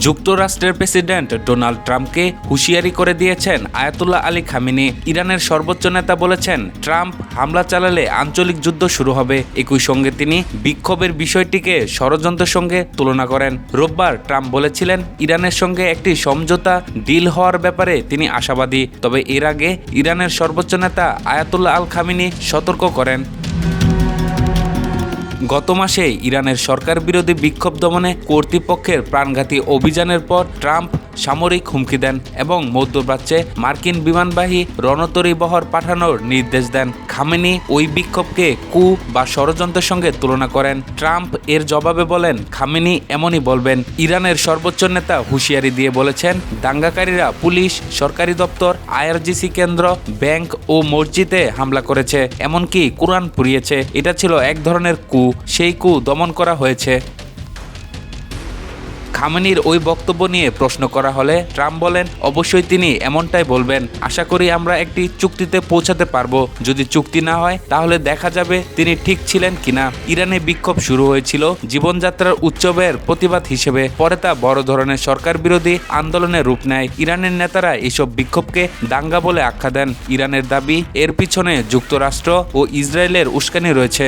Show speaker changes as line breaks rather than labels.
যুক্তরাষ্ট্রের president Donald ট্রাম্পকে হুঁশিয়ারি করে দিয়েছেন আয়াতুল্লাহ আলী খামেনি। ইরানের সর্বোচ্চ নেতা বলেছেন, ট্রাম্প হামলা চালালে আঞ্চলিক যুদ্ধ শুরু হবে। একই সঙ্গে তিনি বিক্ষোভের বিষয়টিকে ষড়যন্ত্রের সঙ্গে তুলনা করেন। রোববার ট্রাম্প বলেছিলেন, ইরানের সঙ্গে একটি সমঝোতা ডিল হওয়ার ব্যাপারে তিনি আশাবাদী। তবে এর আগে ইরানের সর্বোচ্চ নেতা আয়াতুল্লাহ আল খামেনি সতর্ক করেন। গত মাসে ইরানের সরকার বিরোধী বিক্ষোভ দমনে কর্তৃপক্ষের প্রাণঘাতী অভিযানের পর ট্রাম্প সামরিক হুমকি দেন এবং মধ্যপ্রাচ্যে মার্কিন বিমানবাহী রণতরী বহর পাঠানোর নির্দেশ দেন। খামেনি ওই বিক্ষোভকে কু বা ষড়যন্ত্রের সঙ্গে তুলনা করেন। ট্রাম্প এর জবাবে বলেন, খামেনি এমনই বলবেন। ইরানের সর্বোচ্চ নেতা হুঁশিয়ারি দিয়ে বলেছেন, দাঙ্গাকারীরা পুলিশ, সরকারি দপ্তর, আইআরজিসি কেন্দ্র, ব্যাংক ও মসজিদে হামলা করেছে, এমনকি কোরআন পুড়িয়েছে। এটা ছিল এক ধরনের কু, সেই কু দমন করা হয়েছে। খামেনির ওই বক্তব্য নিয়ে প্রশ্ন করা হলে ট্রাম্প বলেন, অবশ্যই তিনি এমনটাই বলবেন। আশা করি আমরা একটি চুক্তিতে পৌঁছাতে পারবো। যদি চুক্তি না হয় তাহলে দেখা যাবে তিনি ঠিক ছিলেন কিনা। ইরানে বিক্ষোভ শুরু হয়েছিল জীবনযাত্রার উৎসবের প্রতিবাদ হিসেবে, পরে তা বড় ধরনের সরকার বিরোধী আন্দোলনের রূপ নেয়। ইরানের নেতারা এসব বিক্ষোভকে দাঙ্গা বলে আখ্যা দেন। ইরানের দাবি, এর পিছনে যুক্তরাষ্ট্র ও ইসরায়েলের উস্কানি রয়েছে।